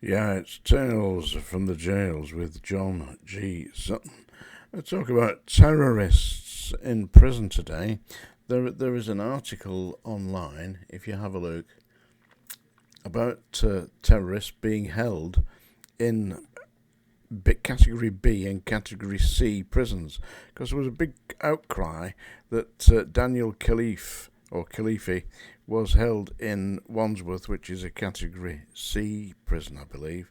Yeah, it's Tales from the Jails with John G. Sutton. I talk about terrorists in prison today. There is an article online, if you have a look, about terrorists being held in Category B and Category C prisons because there was a big outcry that Daniel Khalifi was held in Wandsworth, which is a Category C prison, I believe,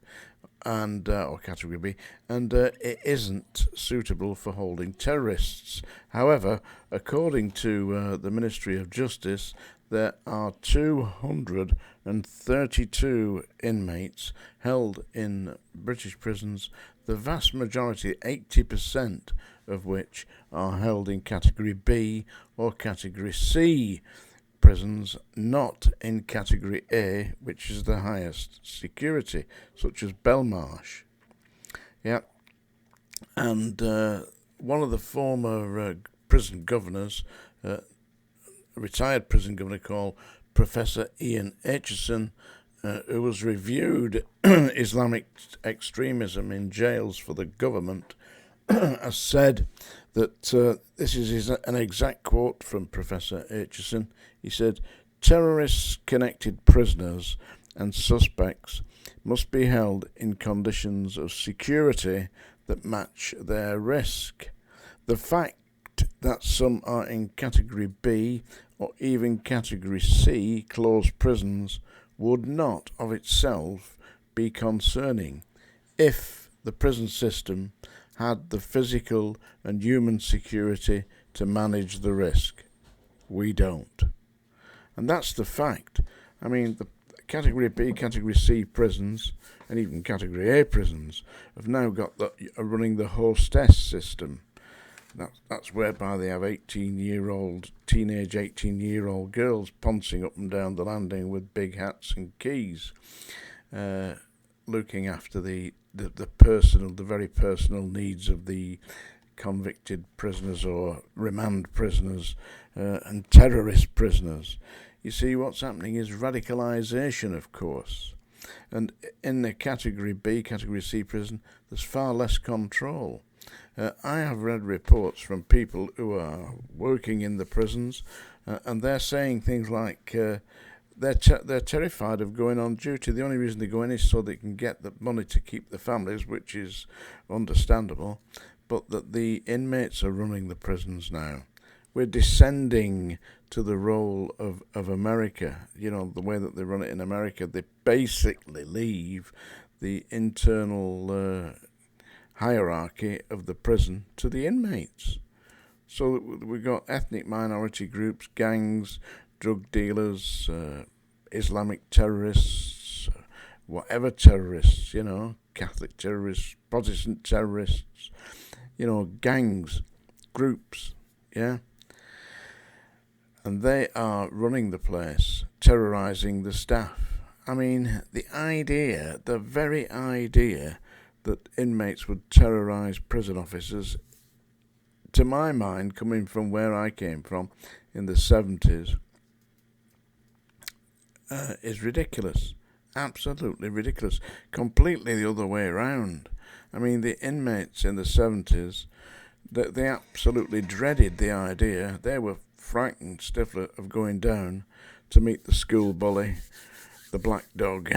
and or Category B, and it isn't suitable for holding terrorists. However, according to the Ministry of Justice, there are 232 inmates held in British prisons, the vast majority, 80% of which are held in Category B or Category C prisons, not in Category A, which is the highest security, such as Belmarsh. Yeah, and one of the former prison governors, a retired prison governor called Professor Ian Aitchison, who has reviewed Islamic extremism in jails for the government, has said that this is an exact quote from Professor Aitchison. He said, terrorist-connected prisoners and suspects must be held in conditions of security that match their risk. The fact that some are in Category B or even Category C closed prisons would not of itself be concerning if the prison system had the physical and human security to manage the risk. We don't. And that's the fact. I mean, the Category B, Category C prisons, and even Category A prisons have now got are running the hostess system. That's whereby they have teenage 18-year-old girls pouncing up and down the landing with big hats and keys, looking after the very personal needs of the convicted prisoners or remand prisoners and terrorist prisoners. You see, what's happening is radicalisation, of course. And in the Category B, Category C prison, there's far less control. I have read reports from people who are working in the prisons, and they're saying things like they're terrified of going on duty. The only reason they go in is so they can get the money to keep the families, which is understandable, but that the inmates are running the prisons now. We're descending to the role of America. You know, the way that they run it in America, they basically leave the internal hierarchy of the prison to the inmates. So we've got ethnic minority groups, gangs, drug dealers, Islamic terrorists, whatever terrorists, Catholic terrorists, Protestant terrorists, gangs, groups, yeah? And they are running the place, terrorising the staff. I mean, the very idea that inmates would terrorise prison officers, to my mind, coming from where I came from in the 70s, is ridiculous. Absolutely ridiculous. Completely the other way around. I mean, the inmates in the 70s, they absolutely dreaded the idea. They were frightened stiff of going down to meet the school bully, the black dog,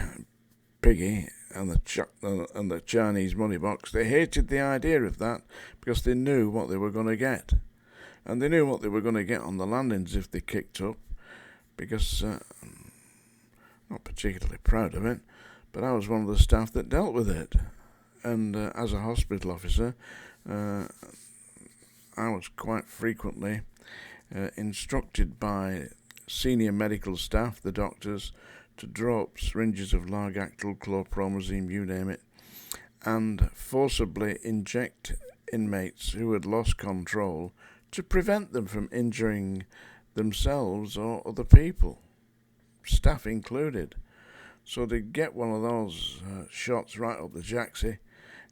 Piggy, and the Chinese money box. They hated the idea of that because they knew what they were going to get. And they knew what they were going to get on the landings if they kicked up, because I'm not particularly proud of it, but I was one of the staff that dealt with it. And as a hospital officer, I was quite frequently instructed by senior medical staff, the doctors, to draw up syringes of Largactil, chlorpromazine, you name it, and forcibly inject inmates who had lost control to prevent them from injuring themselves or other people, staff included. So they get one of those shots right up the jacksie,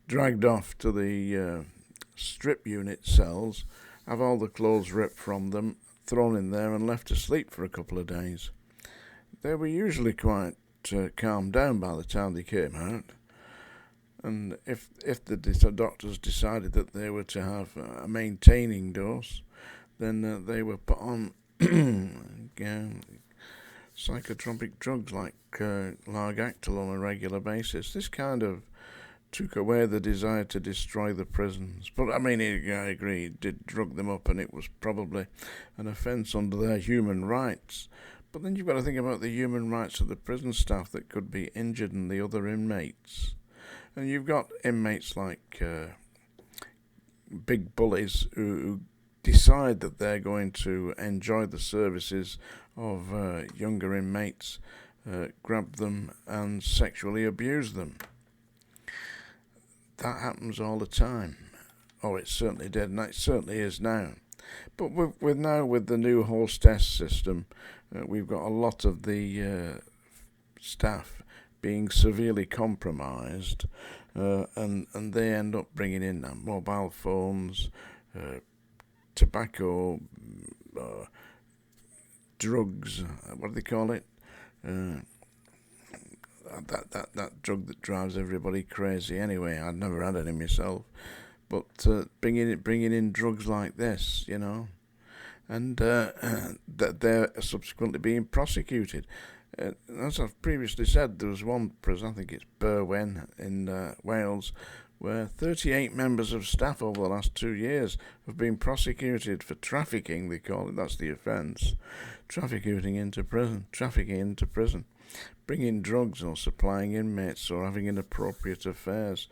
dragged off to the strip unit cells, have all the clothes ripped from them, thrown in there and left to sleep for a couple of days. They were usually quite calmed down by the time they came out. And if the doctors decided that they were to have a maintaining dose, then they were put on psychotropic drugs like Largactil on a regular basis. This kind of took away the desire to destroy the prisons. But I mean, I agree, it did drug them up, and it was probably an offence under their human rights. But then you've got to think about the human rights of the prison staff that could be injured and the other inmates. And you've got inmates like big bullies who decide that they're going to enjoy the services of younger inmates, grab them and sexually abuse them. That happens all the time. Oh, it certainly did, and it certainly is now. But with the new hostess system, we've got a lot of the staff being severely compromised, and they end up bringing in mobile phones, tobacco, drugs. What do they call it? That drug that drives everybody crazy. Anyway, I'd never had any myself, but bringing in drugs like this, and that they're subsequently being prosecuted. As I've previously said, there was one prison, I think it's Berwen in Wales, where 38 members of staff over the last 2 years have been prosecuted for trafficking, they call it, that's the offence, trafficking into prison, bringing drugs or supplying inmates or having inappropriate affairs.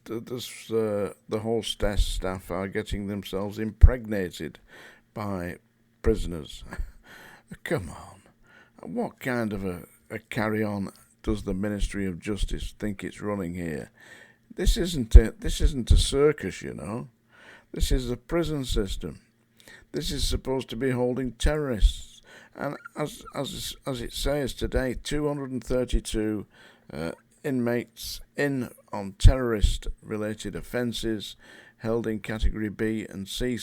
The hostess staff are getting themselves impregnated by prisoners. Come on. What kind of a carry-on does the Ministry of Justice think it's running here? This isn't a circus, This is a prison system. This is supposed to be holding terrorists. And as it says today, 232 inmates on terrorist-related offences held in Category B and C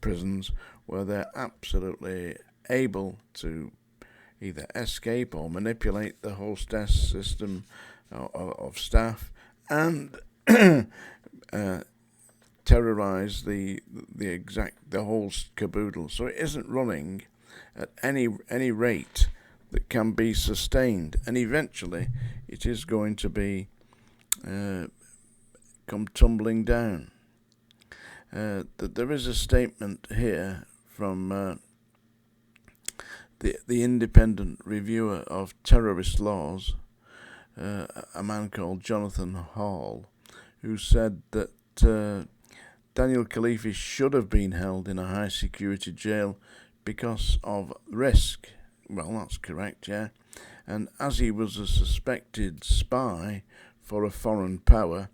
prisons, where they're absolutely able to either escape or manipulate the hostess system of staff and terrorise the whole caboodle. So it isn't running at any rate that can be sustained, and eventually it is going to be come tumbling down. There is a statement here from the independent reviewer of terrorist laws, a man called Jonathan Hall, who said that Daniel Khalifi should have been held in a high security jail because of risk. Well, that's correct, yeah. And as he was a suspected spy for a foreign power,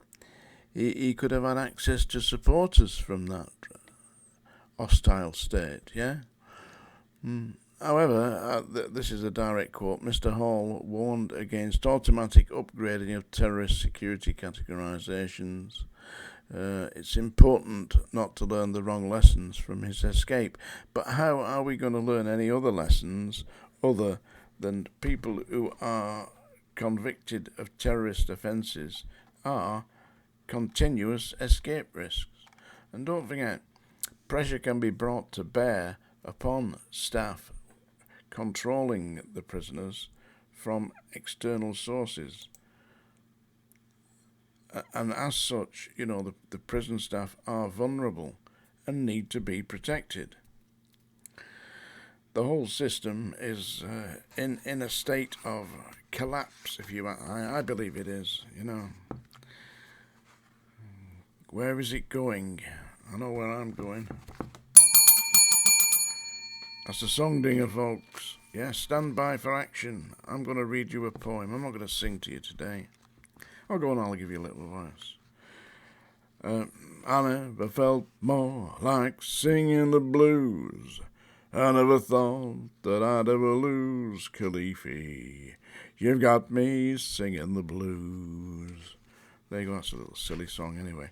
he could have had access to supporters from that hostile state, yeah? However, this is a direct quote, Mr. Hall warned against automatic upgrading of terrorist security categorisations. It's important not to learn the wrong lessons from his escape. But how are we going to learn any other lessons other than people who are convicted of terrorist offences are continuous escape risks? And don't forget, pressure can be brought to bear upon staff controlling the prisoners from external sources. And as such, the prison staff are vulnerable and need to be protected. The whole system is in a state of collapse, I believe it is, Where is it going? I know where I'm going. That's the song dinger, folks. Yeah, stand by for action. I'm going to read you a poem. I'm not going to sing to you today. I'll go on, I'll give you a little voice. I never felt more like singing the blues. I never thought that I'd ever lose, Khalifi. You've got me singing the blues. There you go, that's a little silly song anyway.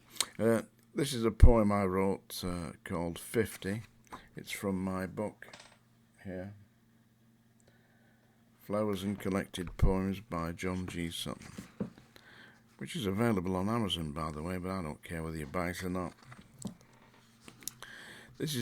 This is a poem I wrote called 50. It's from my book here. Flowers and Collected Poems by John G. Sutton, which is available on Amazon, by the way, but I don't care whether you buy it or not.